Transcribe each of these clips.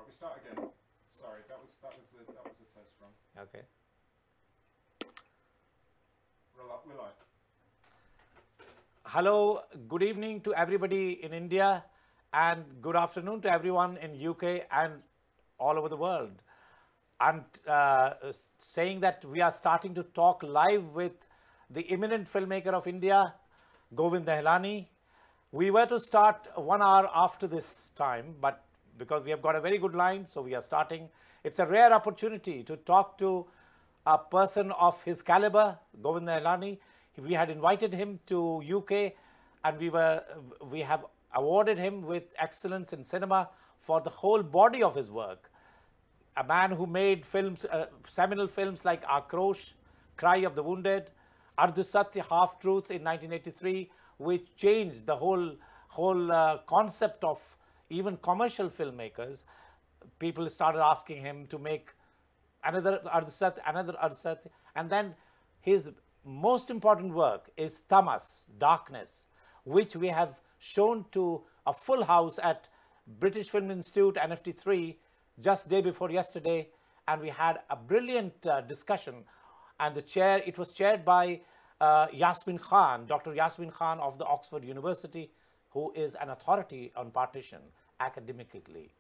We start again. Sorry, that was the test run. Okay. Will I? Hello, good evening to everybody in India, and good afternoon to everyone in UK and all over the world. I'm saying that we are starting to talk live with the eminent filmmaker of India, Govind Nihalani. We were to start 1 hour after this time, but because we have got a very good line, so we are starting. It's a rare opportunity to talk to a person of his caliber, Govind Nihalani. We had invited him to UK, and we have awarded him with excellence in cinema for the whole body of his work. A man who made films, seminal films like Akrosh, Cry of the Wounded, Ardh Satya, Half Truth in 1983, which changed the whole concept of even commercial filmmakers. People started asking him to make another Ardh Satya, and then his most important work is TAMAS, Darkness, which we have shown to a full house at British Film Institute, NFT3, just day before yesterday, and we had a brilliant discussion. And it was chaired by Yasmin Khan, Dr. Yasmin Khan of the Oxford University, who is an authority on partition academically.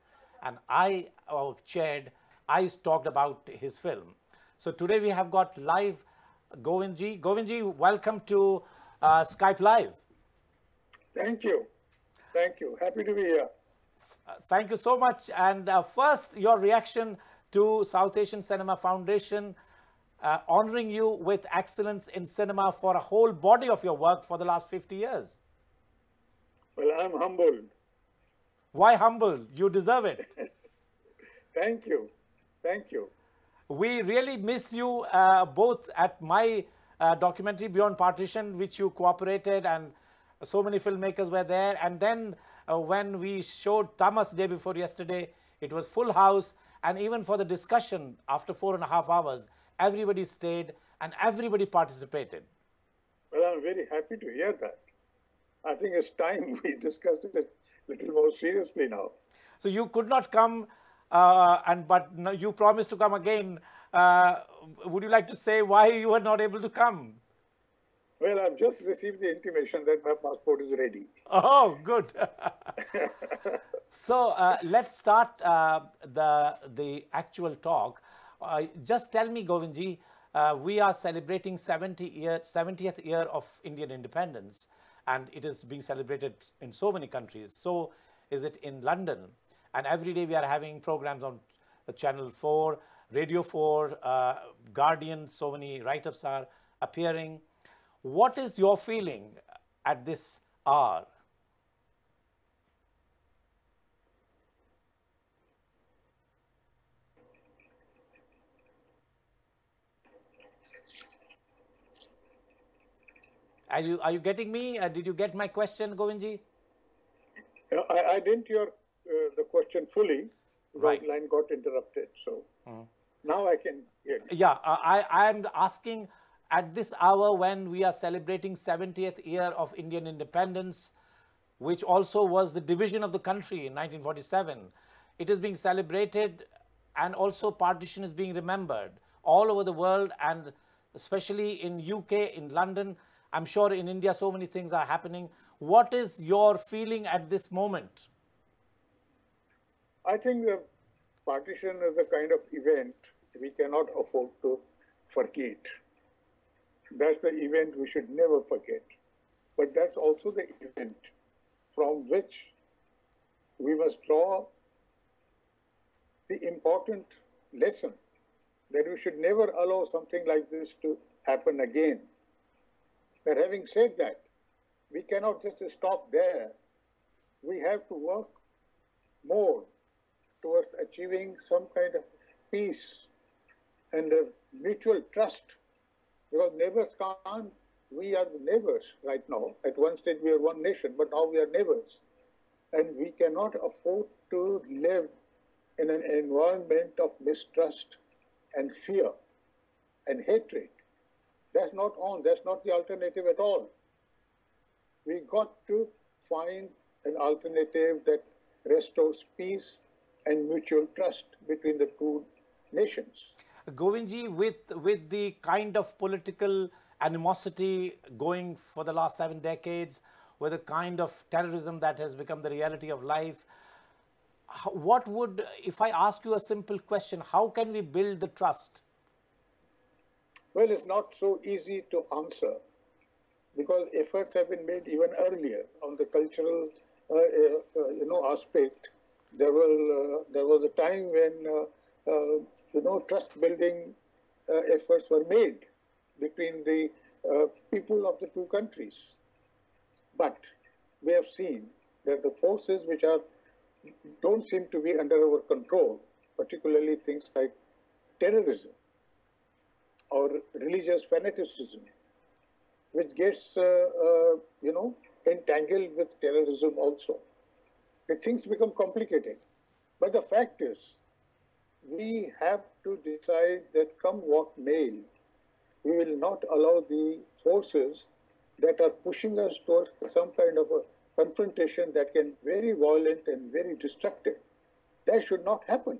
And I talked about his film. So today we have got live Govindji. Govindji, welcome to Skype Live. Thank you. Thank you. Happy to be here. Thank you so much. And first, your reaction to South Asian Cinema Foundation honoring you with excellence in cinema for a whole body of your work for the last 50 years. Well, I'm humbled. Why humbled? You deserve it. Thank you. Thank you. We really miss you both at my documentary Beyond Partition, which you cooperated, and so many filmmakers were there. And then when we showed TAMAS day before yesterday, it was full house. And even for the discussion, after 4.5 hours, everybody stayed and everybody participated. Well, I'm very happy to hear that. I think it's time we discussed it a little more seriously now. So you could not come, but you promised to come again. Would you like to say why you were not able to come? Well, I've just received the intimation that my passport is ready. Oh, good. So let's start the actual talk. Just tell me, Govindji, we are celebrating 70th year of Indian independence, and it is being celebrated in so many countries. So is it in London. And every day we are having programs on Channel 4, Radio 4, Guardian, so many write-ups are appearing. What is your feeling at this hour? Are you getting me? Did you get my question, Govindji? I didn't hear the question fully. Right. The line got interrupted. So now I can hear you. Yeah, I am asking, at this hour when we are celebrating 70th year of Indian independence, which also was the division of the country in 1947, it is being celebrated, and also partition is being remembered all over the world, and especially in UK, in London. I'm sure in India so many things are happening. What is your feeling at this moment? I think the partition is the kind of event we cannot afford to forget. That's the event we should never forget. But that's also the event from which we must draw the important lesson that we should never allow something like this to happen again. But having said that, we cannot just stop there. We have to work more towards achieving some kind of peace and a mutual trust. Because neighbors can't, we are the neighbors right now. At one stage we are one nation, but now we are neighbors. And we cannot afford to live in an environment of mistrust and fear and hatred. That's not the alternative at all. We got to find an alternative that restores peace and mutual trust between the two nations. Govindji, with the kind of political animosity going for the last 7 decades, with the kind of terrorism that has become the reality of life, what would, if I ask you a simple question, how can we build the trust? Well, it's not so easy to answer because efforts have been made even earlier on the cultural, aspect. There was a time when trust building efforts were made between the people of the two countries. But we have seen that the forces which don't seem to be under our control, particularly things like terrorism or religious fanaticism, which gets entangled with terrorism also. The things become complicated. But the fact is, we have to decide that come what may, we will not allow the forces that are pushing us towards some kind of a confrontation that can be very violent and very destructive. That should not happen.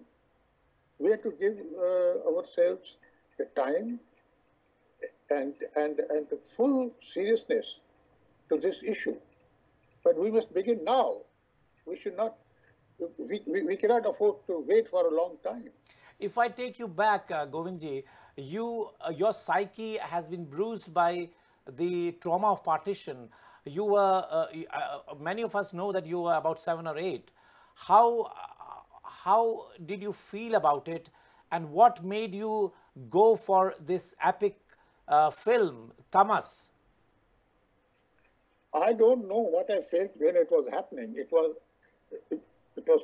We have to give ourselves the time and the full seriousness to this issue. But we must begin now. We should not, we cannot afford to wait for a long time. If I take you back, Govindji, your psyche has been bruised by the trauma of partition. You were, many of us know that you were about 7 or 8. How did you feel about it, and what made you go for this epic film, TAMAS? I don't know what I felt when it was happening. It was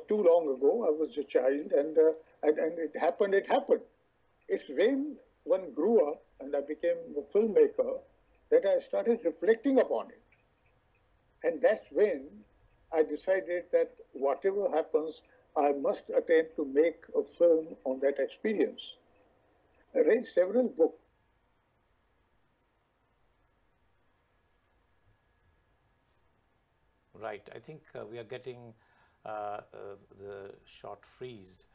too long ago. I was a child, and it happened. It happened. It's when one grew up and I became a filmmaker that I started reflecting upon it. And that's when I decided that whatever happens, I must attempt to make a film on that experience. I read several books. Right. I think we are getting the shot freezed.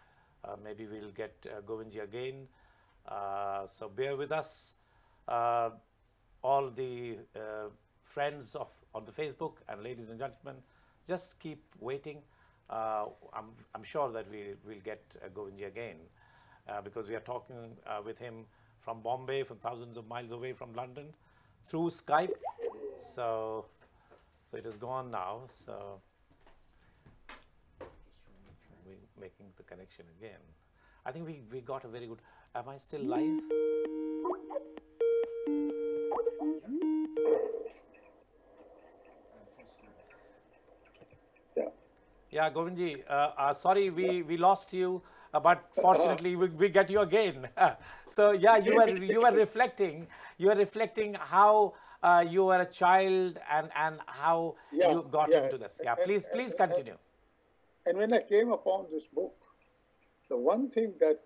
Maybe we'll get Govindji again. So bear with us. All the friends on the Facebook and ladies and gentlemen, just keep waiting. I'm sure that we will get Govindji again because we are talking with him from Bombay, from thousands of miles away from London, through Skype. So it is gone now. So we're making the connection again. I think we got a very good. Am I still live? Yeah, Govindji, sorry we lost you, but fortunately we get you again. So yeah, you were reflecting how you were a child and how you got into this. Yeah, please continue. And when I came upon this book, the one thing that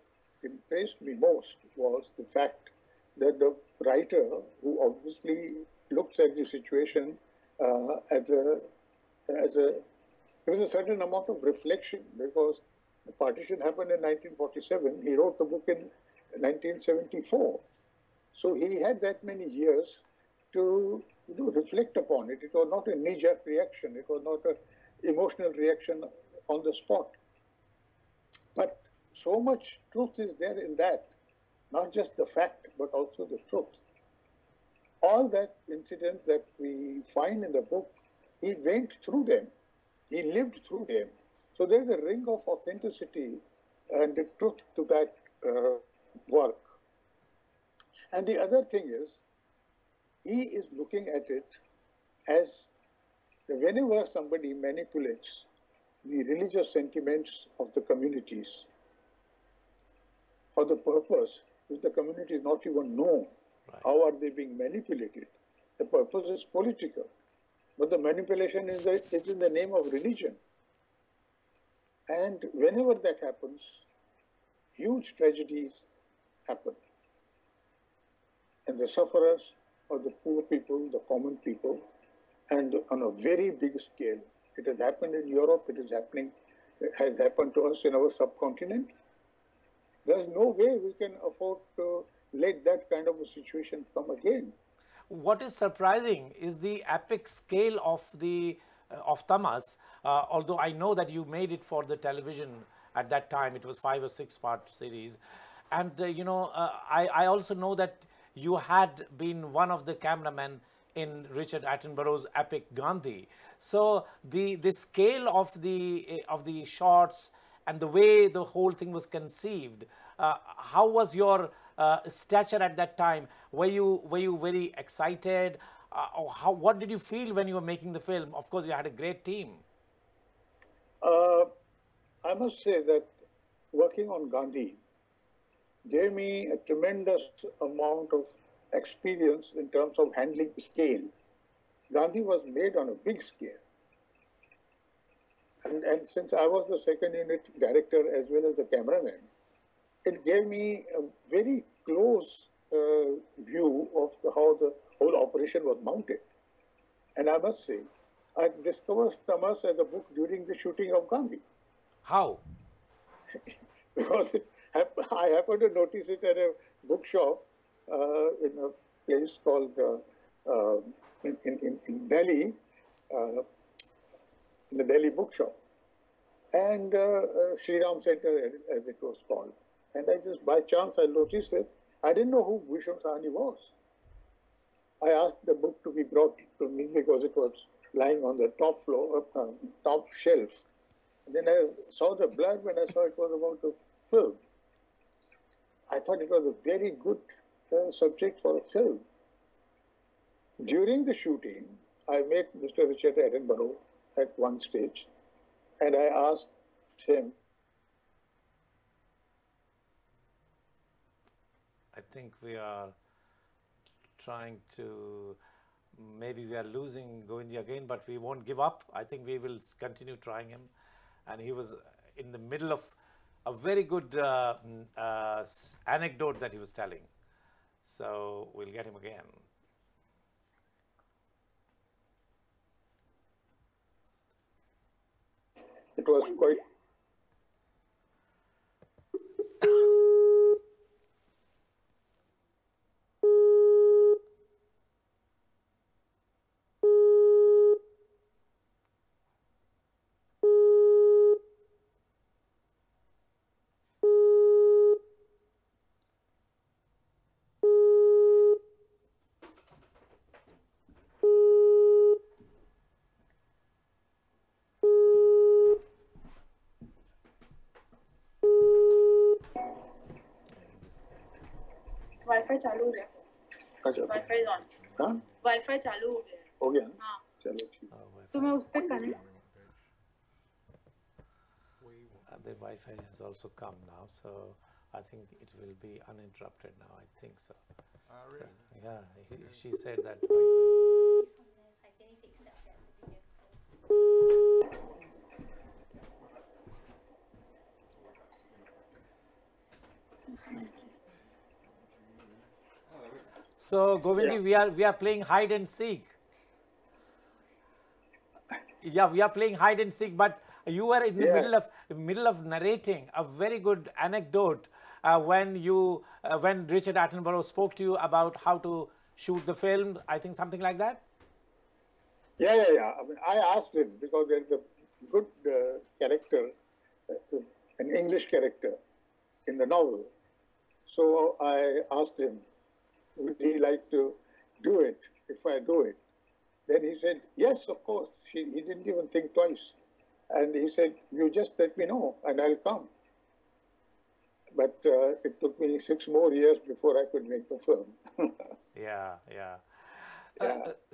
impressed me most was the fact that the writer, who obviously looks at the situation there was a certain amount of reflection because the partition happened in 1947. He wrote the book in 1974. So he had that many years to reflect upon it. It was not a knee-jerk reaction. It was not an emotional reaction on the spot. But so much truth is there in that, not just the fact, but also the truth. All that incidents that we find in the book, he went through them. He lived through them. So there's a ring of authenticity and the truth to that work. And the other thing is, he is looking at it as whenever somebody manipulates the religious sentiments of the communities for the purpose which the community is not even known, how are they being manipulated? The purpose is political. But the manipulation is in the name of religion. And whenever that happens, huge tragedies happen. And the sufferers are the poor people, the common people, and on a very big scale. It has happened in Europe, it is happening has happened to us in our subcontinent. There's no way we can afford to let that kind of a situation come again. What is surprising is the epic scale of the of Tamas. Although I know that you made it for the television at that time, it was 5 or 6 part series, and I also know that you had been one of the cameramen in Richard Attenborough's epic Gandhi. So the scale of the shots and the way the whole thing was conceived, how was your stature at that time? Were you very excited? What did you feel when you were making the film? Of course, you had a great team. I must say that working on Gandhi gave me a tremendous amount of experience in terms of handling scale. Gandhi was made on a big scale. And since I was the second unit director as well as the cameraman, it gave me a very close view of how the whole operation was mounted. And I must say, I discovered Tamas as a book during the shooting of Gandhi. How? Because I happened to notice it at a bookshop in a place called in Delhi, in the Delhi bookshop, and Sri Ram Center as it was called. And I just by chance I noticed it. I didn't know who Bhisham Sahni was. I asked the book to be brought to me because it was lying on the top floor, top shelf. And then I saw the blurb and I saw it was about a film. I thought it was a very good subject for a film. During the shooting, I met Mr. Richard Attenborough at one stage, and I asked him. I think we are trying to, maybe we are losing Govind again, but we won't give up. I think we will continue trying him. And he was in the middle of a very good anecdote that he was telling. So we'll get him again. It was quite. Wifi चालू हो गया अच्छा wifi on हाँ wifi चालू हो गया हो गया ना? हाँ चलो ठीक तो मैं उस पे connect The Wi-Fi has also come now, so I think it will be uninterrupted now. I think so. Really? So, yeah, she said that. So Govindji, we are playing hide and seek. Yeah, we are playing hide and seek, but you were in the middle of narrating a very good anecdote when Richard Attenborough spoke to you about how to shoot the film. I think something like that. Yeah. I mean, I asked him because there is a good character, an English character in the novel. So I asked him, would he like to do it if I do it? Then he said, yes, of course. He didn't even think twice. And he said, you just let me know and I'll come. But it took me 6 more years before I could make the film. Yeah.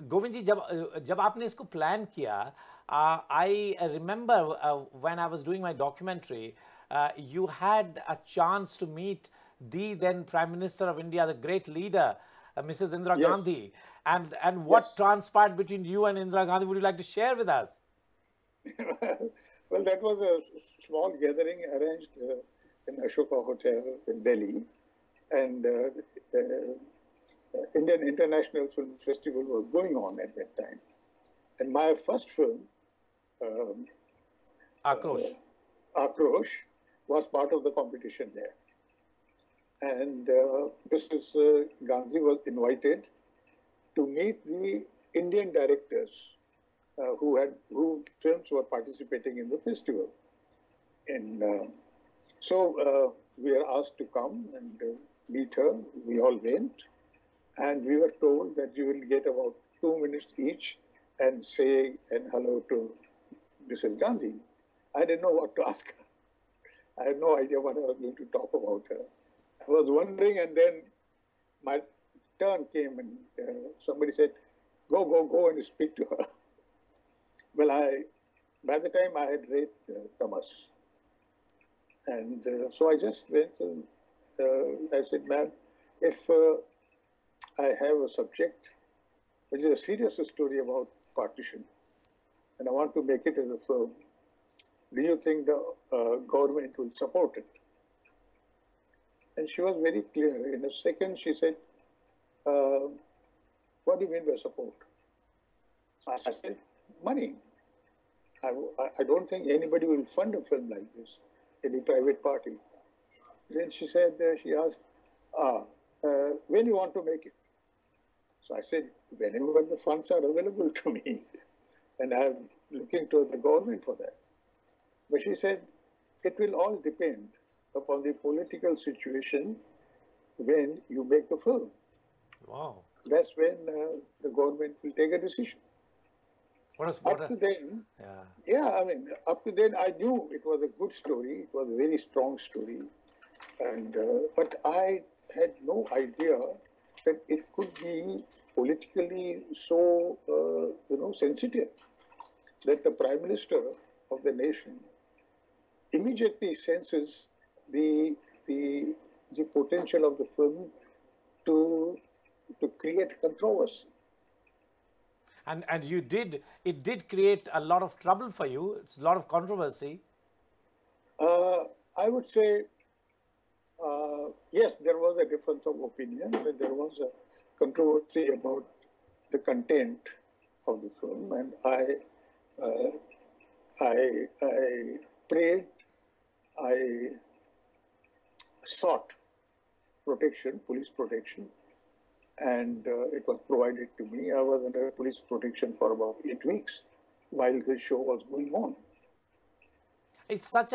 Govind ji, जब आपने इसको plan किया, I remember when I was doing my documentary, you had a chance to meet the then Prime Minister of India, the great leader, Mrs. Indira Gandhi. And what transpired between you and Indira Gandhi, would you like to share with us? Well, that was a small gathering arranged in Ashoka Hotel in Delhi. And Indian International Film Festival was going on at that time. And my first film, Akrosh. Akrosh was part of the competition there. And Mrs. Gandhi was invited to meet the Indian directors who films were participating in the festival. And so we were asked to come and meet her. We all went, and we were told that you will get about 2 minutes each and say and hello to Mrs. Gandhi. I didn't know what to ask her. I had no idea what I was going to talk about her. I was wondering, and then my turn came, and somebody said, go and speak to her. Well, by the time I had read TAMAS, and so I just went and I said, ma'am, if I have a subject which is a serious story about partition, and I want to make it as a film, do you think the government will support it? And she was very clear. In a second, she said, what do you mean by support? I said, money. I don't think anybody will fund a film like this, any private party. Then she said, she asked, when you want to make it? So I said, whenever the funds are available to me, and I'm looking to the government for that. But she said, it will all depend upon the political situation when you make the film. Wow. That's when the government will take a decision. Up to then, I knew it was a good story. It was a very strong story. And but I had no idea that it could be politically so, sensitive that the Prime Minister of the nation immediately senses the potential of the film to create controversy. And it did create a lot of trouble for you. It's a lot of controversy. I would say, yes, there was a difference of opinion, and there was a controversy about the content of the film, and I prayed, I sought protection, police protection, and it was provided to me. I was under police protection for about 8 weeks while the show was going on. It's such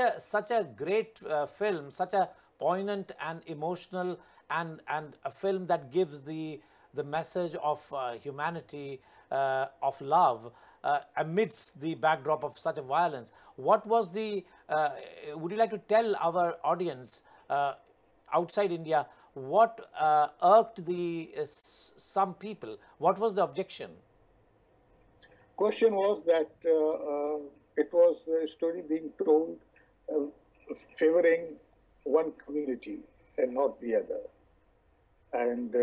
a great film, such a poignant and emotional and a film that gives the message of humanity, of love, amidst the backdrop of such a violence. What was the, would you like to tell our audience outside India, what irked some people? What was the objection? Question was that it was a story being told favoring one community and not the other. And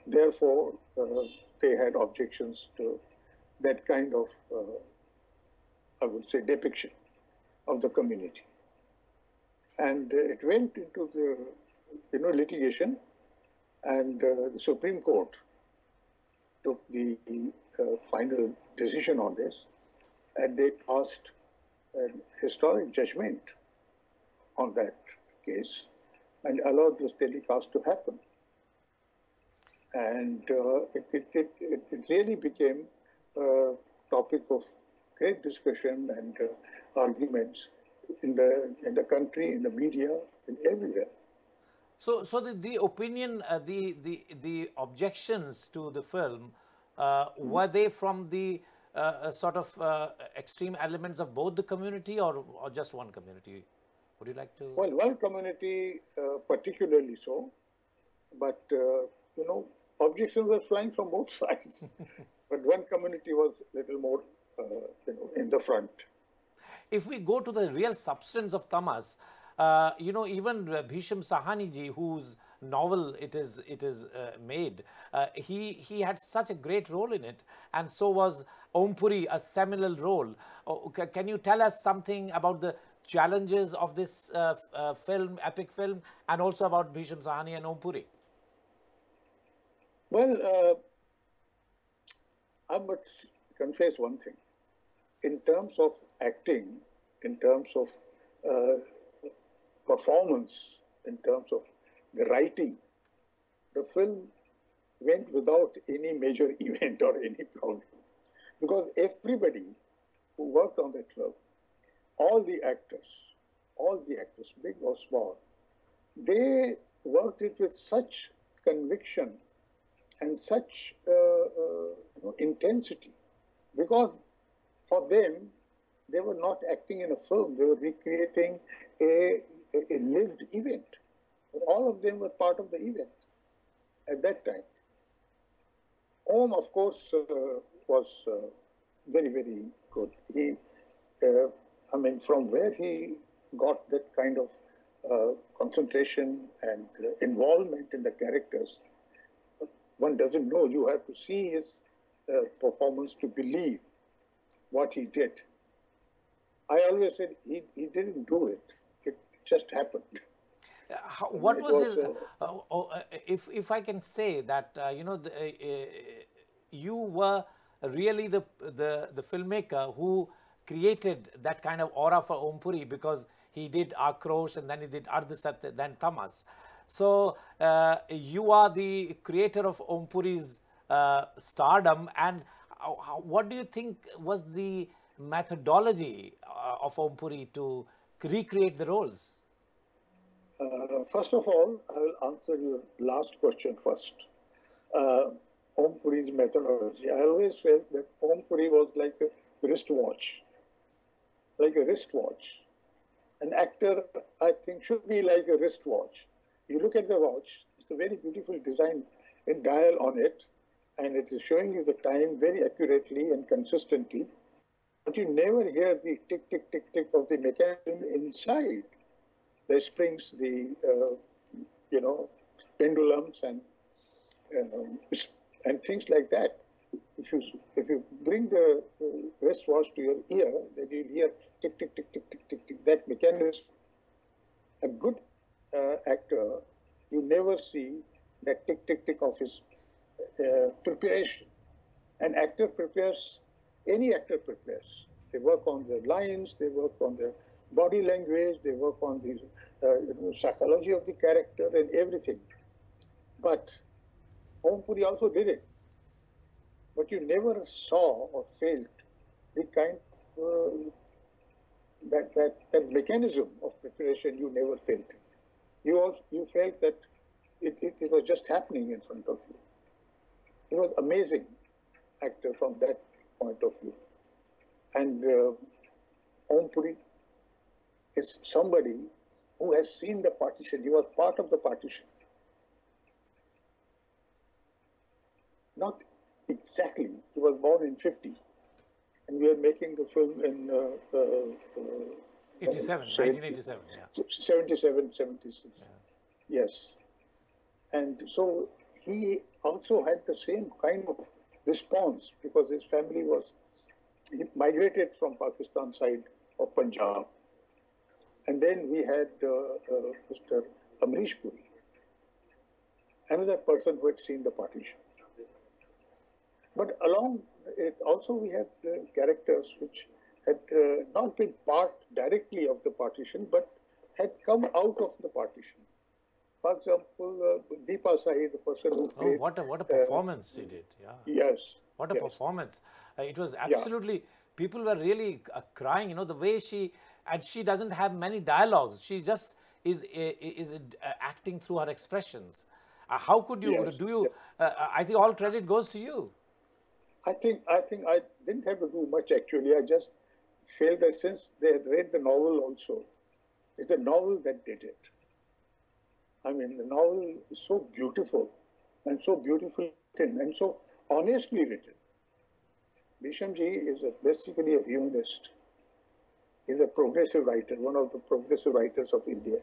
therefore, they had objections to that kind of, I would say, depiction of the community. And it went into the, litigation, and the Supreme Court took the final decision on this, and they passed an historic judgment on that case and allowed this telecast to happen. And it really became a topic of great discussion and arguments in the country, in the media, and everywhere. So the opinion, the objections to the film, were they from the sort of extreme elements of both the community or just one community? Would you like to? Well, one community particularly so, but objections were flying from both sides. But one community was a little more, in the front. If we go to the real substance of Tamas, even Bhisham Sahni ji, whose novel it is made, he had such a great role in it, and so was Om Puri, a seminal role. Can you tell us something about the challenges of this film, epic film, and also about Bhisham Sahni and Om Puri? Well, I must confess one thing. In terms of acting, in terms of uh, performance, in terms of the writing, the film went without any major event or any problem. Because everybody who worked on that film, all the actors, big or small, they worked it with such conviction and such intensity, because for them, they were not acting in a film, they were recreating a lived event. All of them were part of the event at that time. Om, of course, was very, very good. He, I mean, from where he got that kind of concentration and involvement in the characters, one doesn't know. You have to see his performance to believe what he did. I always said he didn't do it. It just happened. What was his, if I can say that, you know, you were really the filmmaker who created that kind of aura for Om Puri, because he did Akrosh and then he did Ardhasatya, then Tamas. So you are the creator of Om Puri's stardom, and what do you think was the methodology of Om Puri to recreate the roles? First of all, I will answer your last question first. Om Puri's methodology. I always felt that Om Puri was like a wristwatch. Like a wristwatch. An actor, I think, should be like a wristwatch. You look at the watch, it's a very beautiful design and dial on it, and it is showing you the time very accurately and consistently. But you never hear the tick, tick, tick, tick of the mechanism inside. The springs, the you know, pendulums and things like that. If you bring the wristwatch to your ear, then you hear tick, tick, tick, tick, tick, tick, tick. That mechanism. A good actor, you never see that tick, tick, tick of his preparation. An actor prepares. Any actor prepares. They work on the lines. They work on the body language. They work on the psychology of the character and everything. But Om Puri also did it. But you never saw or felt the kind of that mechanism of preparation. You never felt it. You felt that it was just happening in front of you. It was amazing actor from that point of view. And Om Puri is somebody who has seen the partition. He was part of the partition. Not exactly. He was born in 50. And we are making the film in 1987, yeah. 77, 76. Yeah. Yes. And so he also had the same kind of response, because his family he migrated from Pakistan side of Punjab. And then we had Mr. Amrish Puri, another person who had seen the partition. But along it also we had characters which had not been part directly of the partition, but had come out of the partition. For example, Deepa Sahi, the person who played... Oh, what a performance she did, yeah. Yes. What a performance. It was absolutely, people were really crying, you know, the way she doesn't have many dialogues. She just is acting through her expressions. How could you, I think all credit goes to you. I think I didn't have to do much actually. I just felt that since they had read the novel also, it's the novel that did it. I mean, the novel is so beautiful and so beautifully written and so honestly written. Bhisham ji is basically a humanist. He's a progressive writer, one of the progressive writers of India.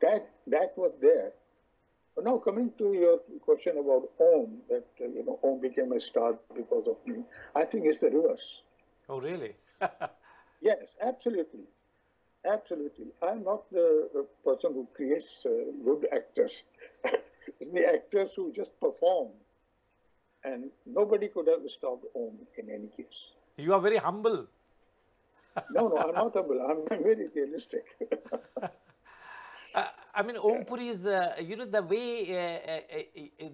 That was there. But now coming to your question about Om, that Om became a star because of me, I think it's the reverse. Oh, really? Yes, absolutely. Absolutely. I'm not the person who creates good actors. It's the actors who just perform. And nobody could have stopped Om in any case. You are very humble. No, I'm not humble. I'm very realistic. I mean, Om Puri's, the way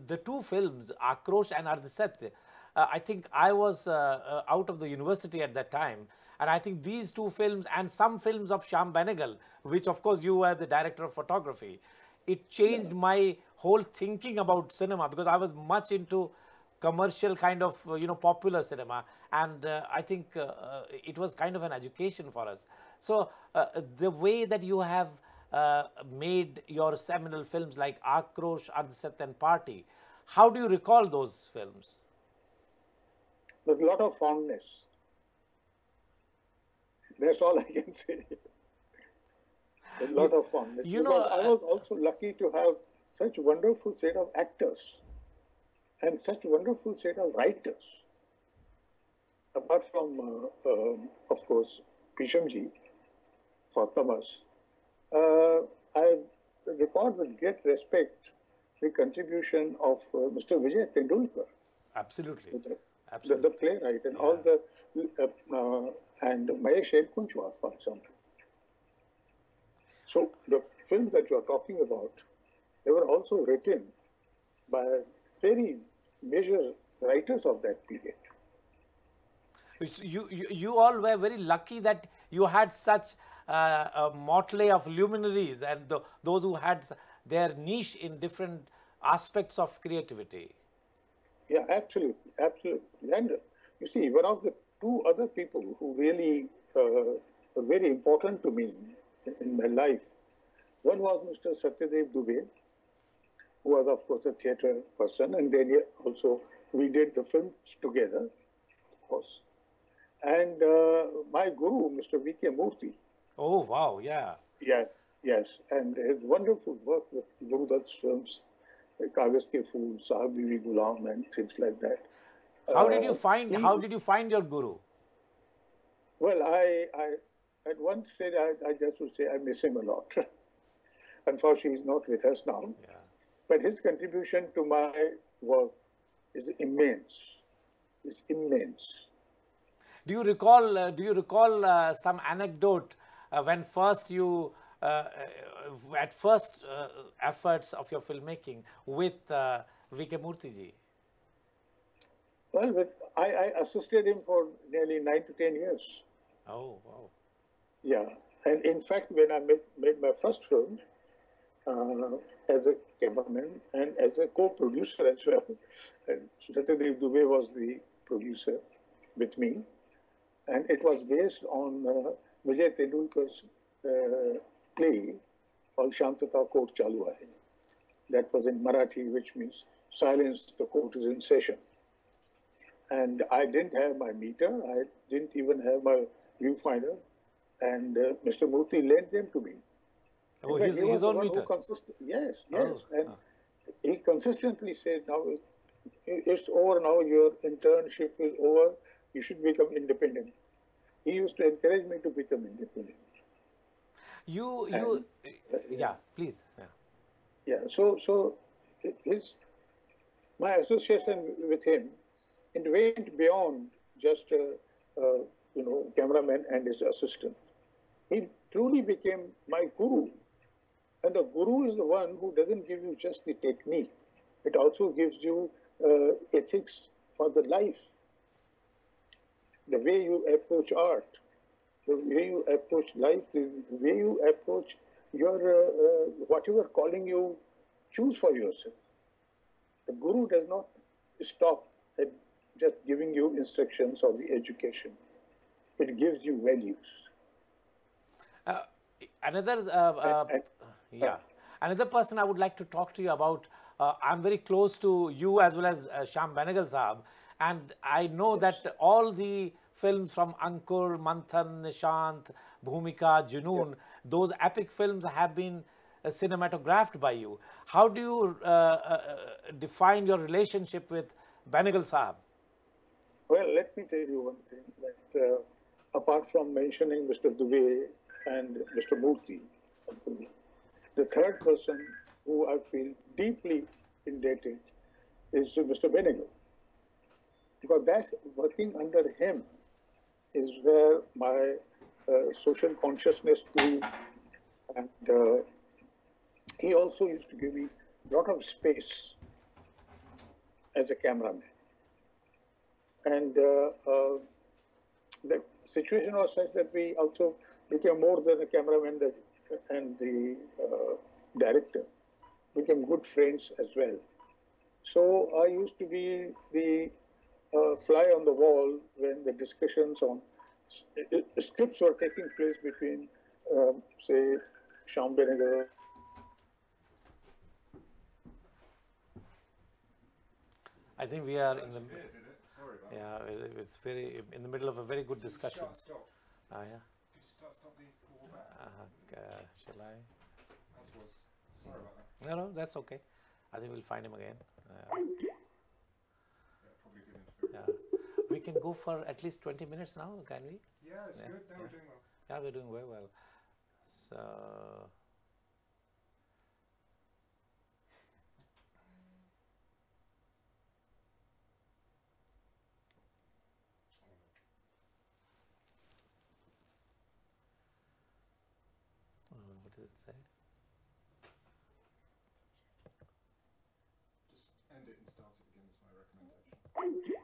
the two films, Akrosh and Ardhasat, I think I was out of the university at that time. And I think these two films and some films of Shyam Benegal, which of course you were the director of photography, it changed my whole thinking about cinema because I was much into commercial kind of, popular cinema. And I think it was kind of an education for us. So the way that you have made your seminal films like Akrosh, Ardhasat and Party, how do you recall those films? There's a lot of fondness. That's all I can say. A lot of fondness. You because know, I was also lucky to have such wonderful set of actors and such wonderful set of writers. Apart from, of course, Bhisham ji for TAMAS, I record with great respect the contribution of Mr. Vijay Tendulkar. Absolutely. The playwright and all the and Mahesh Elkunchwar, for example. So the films that you are talking about, they were also written by very major writers of that period. You all were very lucky that you had such a motley of luminaries and those who had their niche in different aspects of creativity. Yeah, absolutely, absolutely. And you see, one of the two other people who really were very important to me in my life, one was Mr. Satyadev Dubey, who was, of course, a theatre person, and then also we did the films together, of course. And my guru, Mr. V.K. Murthy. Oh, wow, yeah. Yes, and his wonderful work with Guru Dutt's films, like Kagaz Ke Phool, Sahab Bibi Ghulam, and things like that. How did you find your guru? Well, I at one stage I just would say I miss him a lot. Unfortunately, he's not with us now. Yeah. But his contribution to my work is immense. It's immense. Do you recall some anecdote when first you at first efforts of your filmmaking with V.K. Murthy ji? Well, I assisted him for nearly 9 to 10 years. Oh, wow. Yeah, and in fact, when I made my first film as a cameraman and as a co-producer as well, and Satyadev Dubey was the producer with me, and it was based on Vijay Tendulkar's play called Shantata Court Chalu Hai. That was in Marathi, which means silence, the court is in session. And I didn't have my meter, I didn't even have my viewfinder, and Mr. Murthy lent them to me. Oh, his own meter? Yes, and he consistently said, now it's over now, your internship is over, you should become independent. He used to encourage me to become independent. Yeah, please. Yeah, so my association with him, it went beyond just cameraman and his assistant. He truly became my guru. And the guru is the one who doesn't give you just the technique. It also gives you ethics for the life. The way you approach art, the way you approach life, the way you approach your, whatever calling you choose for yourself. The guru does not stop at just giving you instructions or the education. It gives you values. Another person I would like to talk to you about, I'm very close to you as well as Shyam Benegal Sahab, and I know that all the films from Ankur, Manthan, Nishant, Bhumika, Junoon, those epic films have been cinematographed by you. How do you define your relationship with Benegal Sahab? Well, let me tell you one thing, that apart from mentioning Mr. Dubey and Mr. Murthy, the third person who I feel deeply indebted is Mr. Benegal. Because that's working under him is where my social consciousness to him, and he also used to give me a lot of space as a cameraman. And the situation was such that we also became more than a cameraman and the director, became good friends as well. So I used to be the fly on the wall when the discussions on scripts were taking place between, say, Shyam Benegal. I think we are in the Sorry about that. it's very in the middle of a very good discussion. Stop. Yeah. Could you stop the call? Shall I? As was. Sorry about that. No, that's okay. I think we'll find him again. Yeah, probably did interfere. Yeah. We can go for at least 20 minutes now, can we? Yeah, it's good. No, we're doing well. Yeah, we're doing very well. So, what does it say? Just end it and start it again is my recommendation.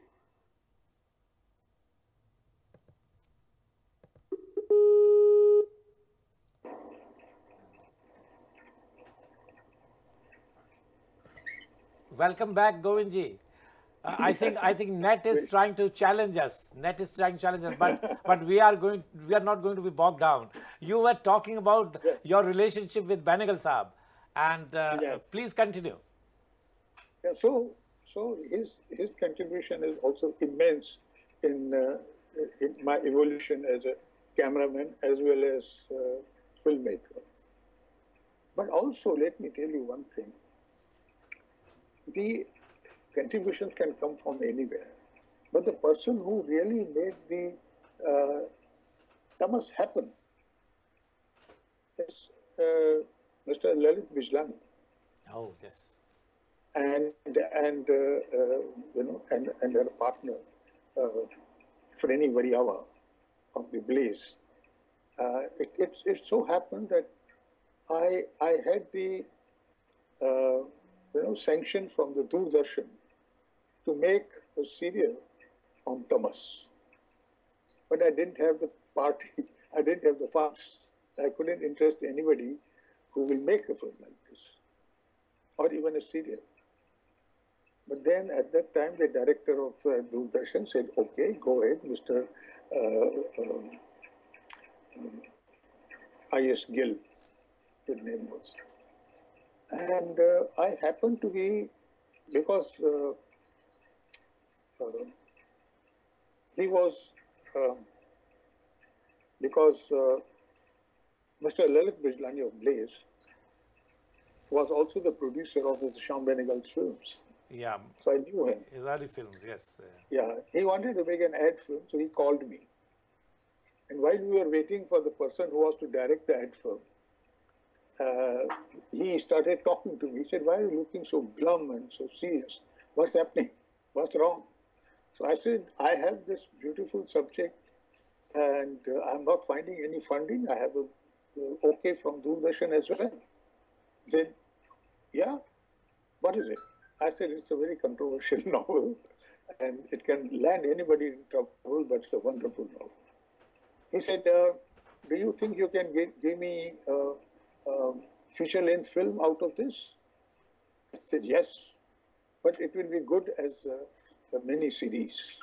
Welcome back, Govindji. I think Net is trying to challenge us. Net is trying to challenge us, but we are not going to be bogged down. You were talking about your relationship with Benegal Saab, and Yes. please continue. Yeah, so his contribution is also immense in my evolution as a cameraman as well as filmmaker. But also, let me tell you one thing. The contributions can come from anywhere, but the person who really made the TAMAS happen is Mr. Lalit Bijlani. Oh yes. And her partner, Freni Variawa of the Blaze. It so happened that I had the sanction from the Doordarshan to make a serial on TAMAS, but I didn't have the party. I didn't have the funds. I couldn't interest anybody who will make a film like this, or even a serial. But then at that time, the director of Doordarshan said, okay, go ahead, Mr. I.S. Gill, his name was. And I happened to be, because he was, because Mr. Lalit Bijlani of Blaze was also the producer of the Shyam Benegal's films. Yeah. So I knew him. His early films, yes. Yeah, he wanted to make an ad film, so he called me. And while we were waiting for the person who was to direct the ad film, he started talking to me. He said, why are you looking so glum and so serious? What's happening? What's wrong? So I said, I have this beautiful subject and I'm not finding any funding. I have a okay from Doordarshan as well. He said, yeah, what is it? I said, it's a very controversial novel and it can land anybody in trouble, but it's a wonderful novel. He said, do you think you can give me a feature-length film out of this? I said, yes, but it will be good as a mini-series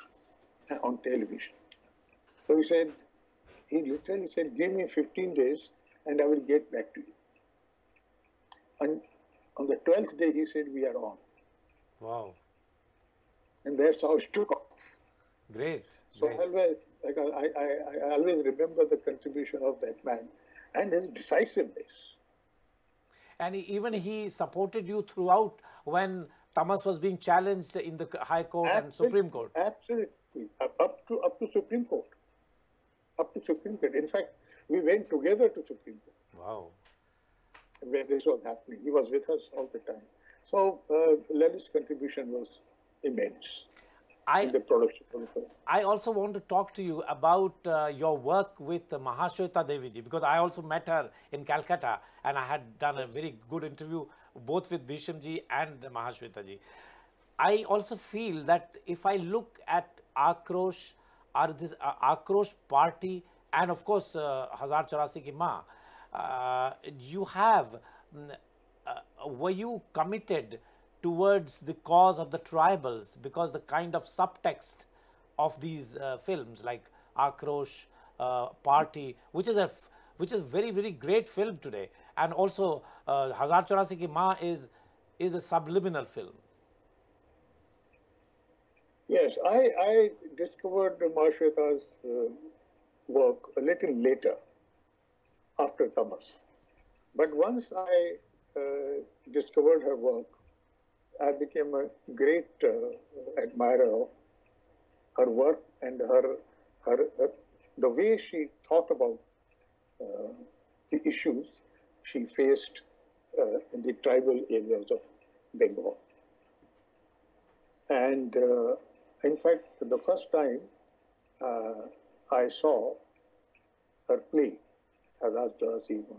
on television. So he said, he literally said, give me 15 days and I will get back to you. And on the 12th day, he said, we are on. Wow. And that's how it took off. Great. So great. I always remember the contribution of that man and his decisiveness. And even he supported you throughout when TAMAS was being challenged in the High Court and Supreme Court. Absolutely. Up to Supreme Court. Up to Supreme Court. In fact, we went together to Supreme Court. Wow. Where this was happening. He was with us all the time. So Lalit's contribution was immense. in the production of the film. I also want to talk to you about your work with Mahashweta Devi ji, because I also met her in Calcutta and I had done a very good interview both with Bhisham ji and Mahashweta ji. I also feel that if I look at Akrosh, or this Akrosh Party, and of course Hazar Chaurasi Ki Maa, you have, were you committed towards the cause of the tribals, because the kind of subtext of these films like Akrosh, Party, which is very, very great film today, and also Hazar Chaurasi Ki Maa is a subliminal film. Yes, I discovered Mahashweta's work a little later, after TAMAS. But once I discovered her work, I became a great admirer of her work and the way she thought about the issues she faced in the tribal areas of Bengal. And in fact, the first time I saw her play, Hazar Chaurasi Maa,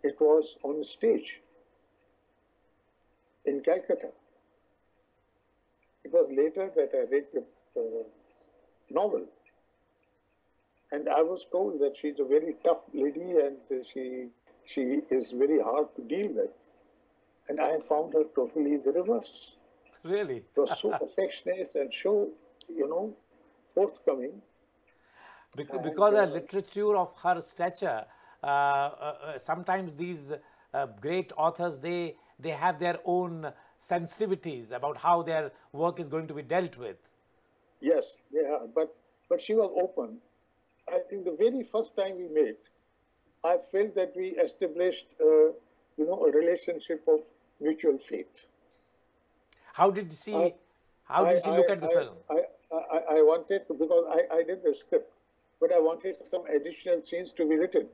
it was on stage in Calcutta. It was later that I read the novel, and I was told that she's a very tough lady and she is very hard to deal with. And I found her totally the reverse. Really? It was so affectionate and so, forthcoming. Because the literature of her stature, sometimes these great authors, they have their own sensitivities about how their work is going to be dealt with. Yes, they are. But she was open. I think the very first time we met, I felt that we established, a relationship of mutual faith. How did she look at the film? I wanted to, because I did the script, but I wanted some additional scenes to be written.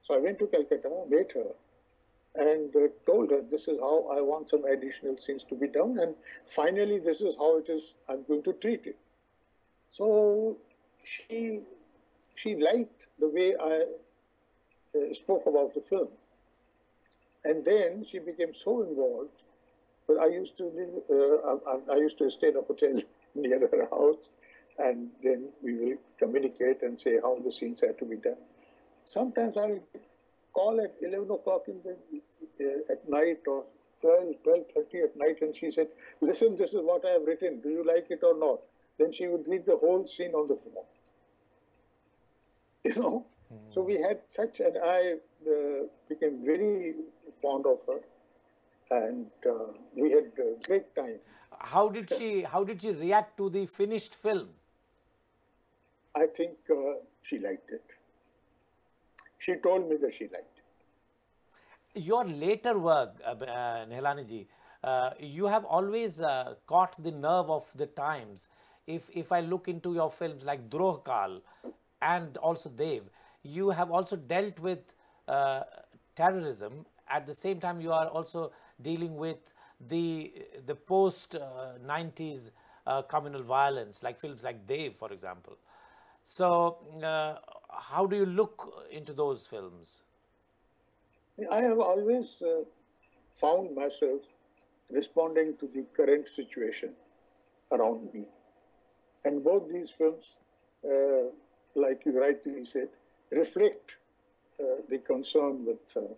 So I went to Calcutta, met her, and told her this is how I want some additional scenes to be done, and finally this is how it is I'm going to treat it. So she liked the way I spoke about the film, and then she became so involved. But I used to live, I used to stay in a hotel near her house, and then we will communicate and say how the scenes had to be done. Sometimes I would call at 11 o'clock at night, or 12:30 at night, and she said, listen, this is what I have written. Do you like it or not? Then she would read the whole scene on the phone. So we had such, and I became very fond of her, and we had a great time. How did she react to the finished film? I think she liked it. She told me that she liked it. Your later work, Nihalani ji, you have always caught the nerve of the times. If I look into your films like Droh Kal and also Dev, you have also dealt with terrorism. At the same time, you are also dealing with the post 90s communal violence, like films like Dev, for example. So how do you look into those films? I have always found myself responding to the current situation around me. And both these films, like you rightly said, reflect the concern with the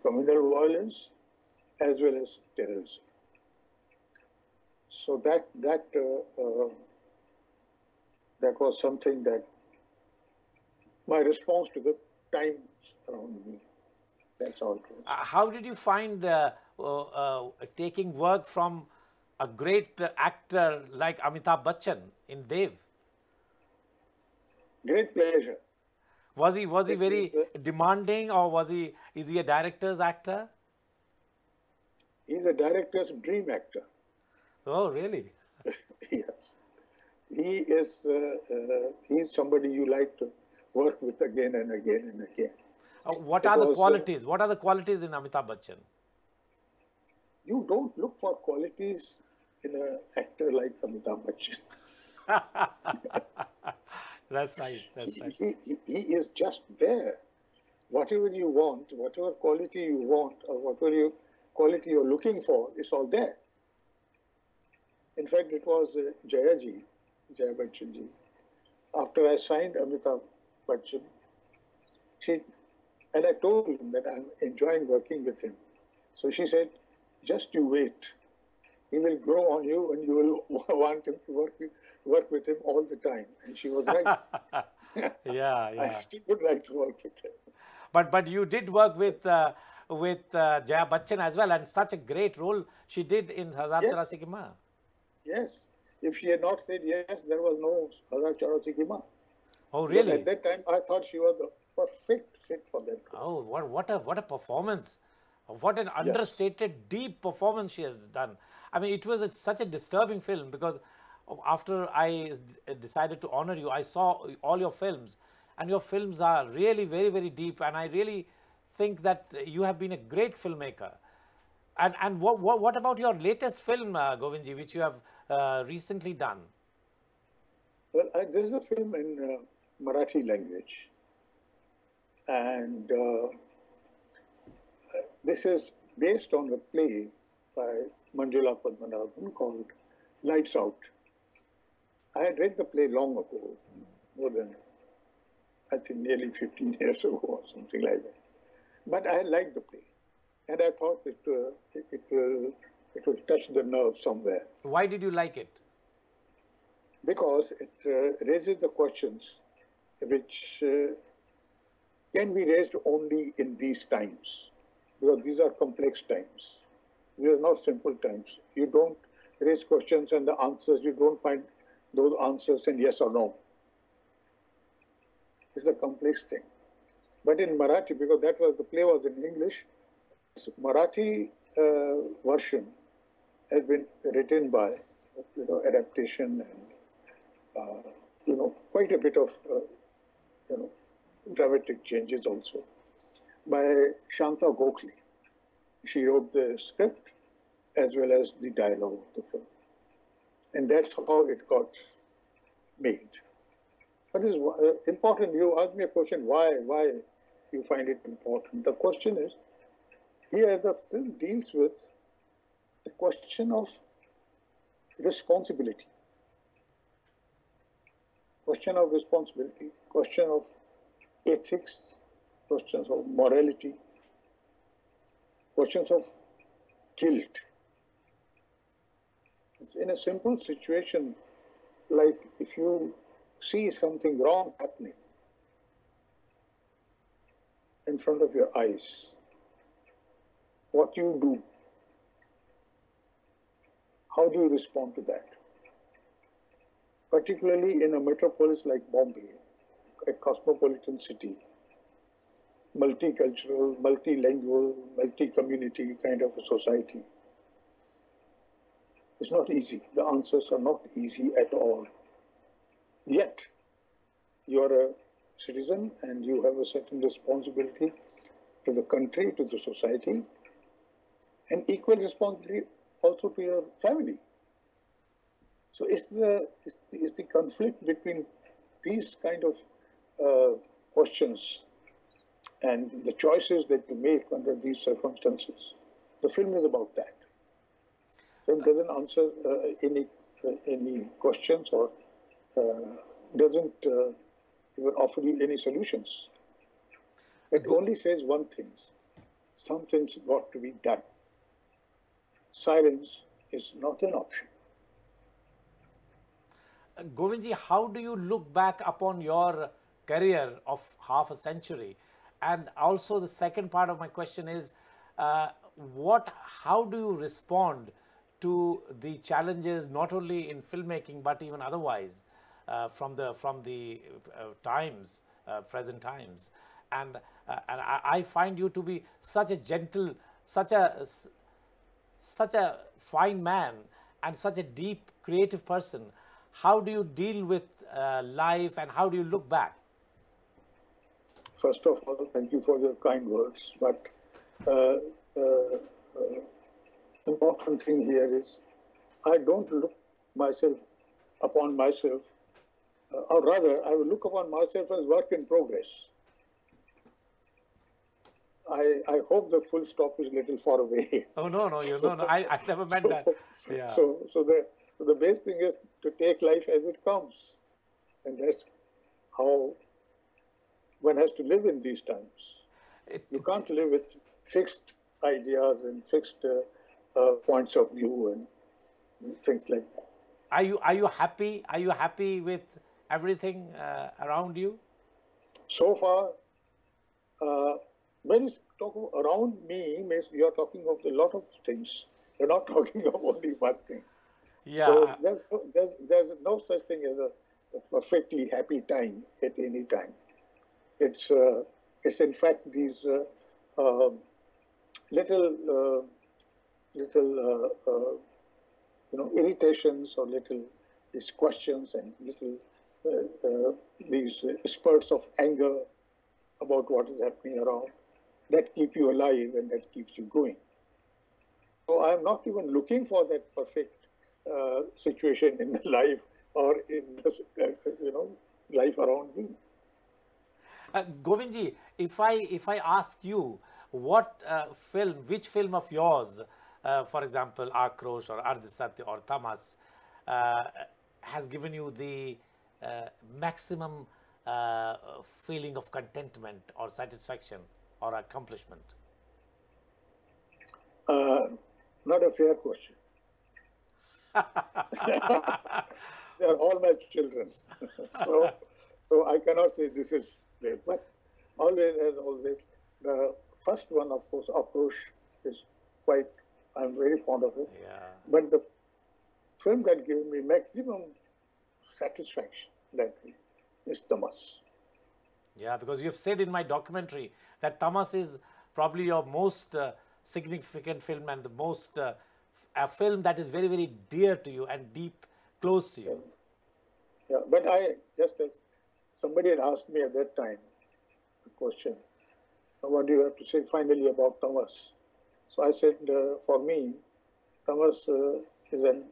communal violence as well as terrorism. So that was something that my response to the times around me. That's all. How did you find taking work from a great actor like Amitabh Bachchan in Dev? Great pleasure. Was he very demanding, or is he a director's actor? He's a director's dream actor. Oh, really? Yes. He is he's somebody you like to work with again and again and again. What are the qualities? What are the qualities in Amitabh Bachchan? You don't look for qualities in an actor like Amitabh Bachchan. That's right. That's right. He is just there. Whatever you want, whatever quality you want, or whatever quality you're looking for, it's all there. In fact, it was Jaya Bachchan ji. After I signed Amitabh Bachchan, and I told him that I'm enjoying working with him. So she said, just you wait. He will grow on you and you will want him to work with him all the time. And she was right. Yeah. I still would like to work with him. But you did work with Jaya Bachchan as well, and such a great role she did in Hazar Charasi Ki Maan. Yes. If she had not said yes, there was no Hazar Charasi Ki Maan. Oh, really? But at that time, I thought she was the perfect fit for that role. Oh, what a performance. What an understated, deep performance she has done. I mean, it was such a disturbing film because after I decided to honor you, I saw all your films, and your films are really very, very deep, and I really think that you have been a great filmmaker. And what about your latest film, Govindji, which you have recently done? Well, this is a film in Marathi language, and this is based on a play by Manjula Padmanabhan called Lights Out. I had read the play long ago, more than, I think, nearly 15 years ago or something like that. But I liked the play, and I thought it will touch the nerve somewhere. Why did you like it? Because it raises the questions which can be raised only in these times, because these are complex times. These are not simple times. You don't raise questions and the answers, you don't find those answers in yes or no. It's a complex thing. But in Marathi, because the play was in English, Marathi version has been written by, adaptation and, quite a bit of, dramatic changes also by Shanta Gokhale. She wrote the script as well as the dialogue of the film. And that's how it got made. But it's important. You asked me a question, why you find it important. The question is, here the film deals with the question of responsibility. Question of responsibility, question of ethics, questions of morality, questions of guilt. It's in a simple situation, like if you see something wrong happening in front of your eyes, what you do, how do you respond to that? Particularly in a metropolis like Bombay, a cosmopolitan city, multicultural, multilingual, multi-community kind of a society. It's not easy. The answers are not easy at all. Yet, you are a citizen and you have a certain responsibility to the country, to the society, and equal responsibility also to your family. So it's the conflict between these kind of questions and the choices that you make under these circumstances. The film is about that. The film doesn't answer any questions or doesn't even offer you any solutions. It only says one thing: something's got to be done. Silence is not an option. Govindji, how do you look back upon your career of half a century? And also the second part of my question is, how do you respond to the challenges not only in filmmaking but even otherwise from the times, present times? And I find you to be such a gentle, such a fine man and such a deep creative person. How do you deal with life and how do you look back? First of all, thank you for your kind words. But the important thing here is I don't look myself upon myself, or rather, I will look upon myself as work in progress. I hope the full stop is a little far away. Oh, no, no, I never meant that. Yeah. So the best thing is to take life as it comes. And that's how one has to live in these times. You can't live with fixed ideas and fixed points of view and things like that. Are you happy? Are you happy with everything around you? So far, when you talk around me, means you're talking of a lot of things. You're not talking of only one thing. Yeah. So there's no such thing as a perfectly happy time at any time. It's in fact these little irritations or little these questions and little these spurts of anger about what is happening around that keep you alive and that keeps you going. So I'm not even looking for that perfect situation in the life or in the life around me. Govindji, if I ask you what which film of yours, for example, Akrosh or Ardhasatya or Tamas, has given you the maximum feeling of contentment or satisfaction or accomplishment? Not a fair question. They are all my children. so I cannot say this is great. But always, as always, the first one, of course, Akrosh is quite, I'm very fond of it. Yeah. But the film that gave me maximum satisfaction that is Tamas. Yeah, because you've said in my documentary that Tamas is probably your most significant film and the most a film that is very, very dear to you and deep, close to you. Yeah, but just as somebody had asked me at that time the question, what do you have to say finally about Tamas? So I said, for me, Tamas is an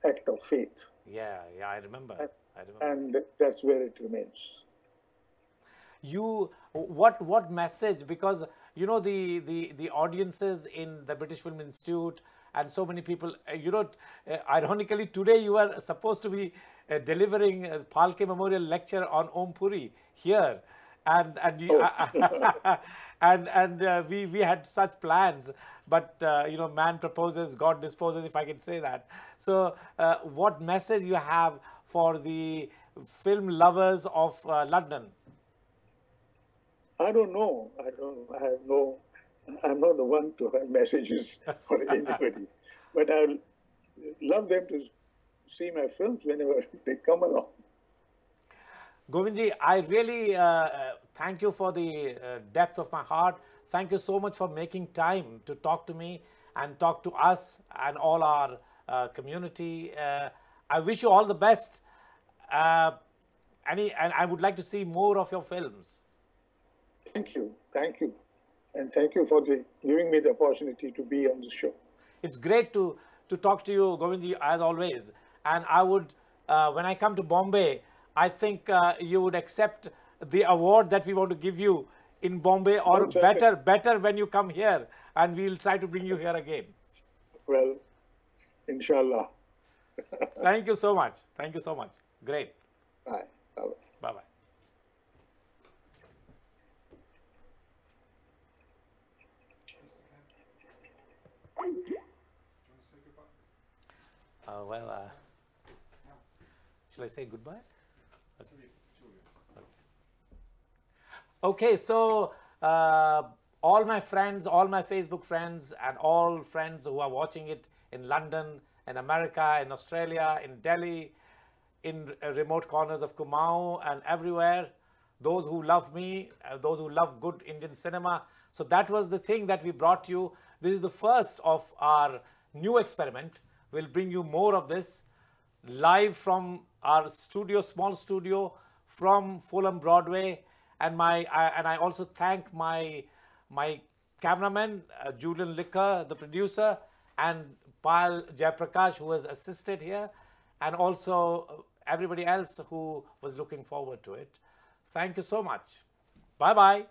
act of faith. Yeah, I remember. And that's where it remains. What message? Because the audiences in the British Film Institute and so many people, ironically today you are supposed to be delivering a Phalke Memorial Lecture on Om Puri here, and we had such plans, but man proposes, God disposes, if I can say that. So what message you have for the film lovers of London? I don't know. I'm not the one to have messages for anybody, but I love them to see my films whenever they come along. Govindji, I really thank you for the depth of my heart. Thank you so much for making time to talk to me and talk to us and all our community. I wish you all the best. And I would like to see more of your films. Thank you. And thank you for giving me the opportunity to be on the show. It's great to talk to you, Govindji, as always. And I would, when I come to Bombay, I think you would accept the award that we want to give you in Bombay, or better when you come here, and we'll try to bring you here again. Well, inshallah. Thank you so much. Thank you so much. Great. Bye. Bye-bye. Bye-bye. Shall I say goodbye? Okay, so all my friends, all my Facebook friends, and all friends who are watching it in London, in America, in Australia, in Delhi, in remote corners of Kumaon and everywhere, those who love me, those who love good Indian cinema. So that was the thing that we brought you. This is the first of our new experiment. We'll bring you more of this live from our studio, small studio from Fulham Broadway. And I also thank my cameraman, Julien, the producer, and Payal, Jaiprakash, who has assisted here, and also everybody else who was looking forward to it. Thank you so much. Bye-bye.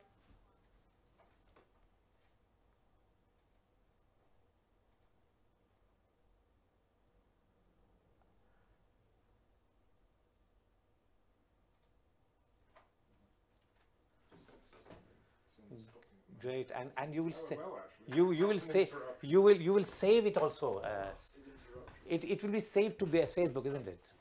Great, and you will say, well, actually. you will say, you will save it also. It will be saved to be as Facebook, isn't it?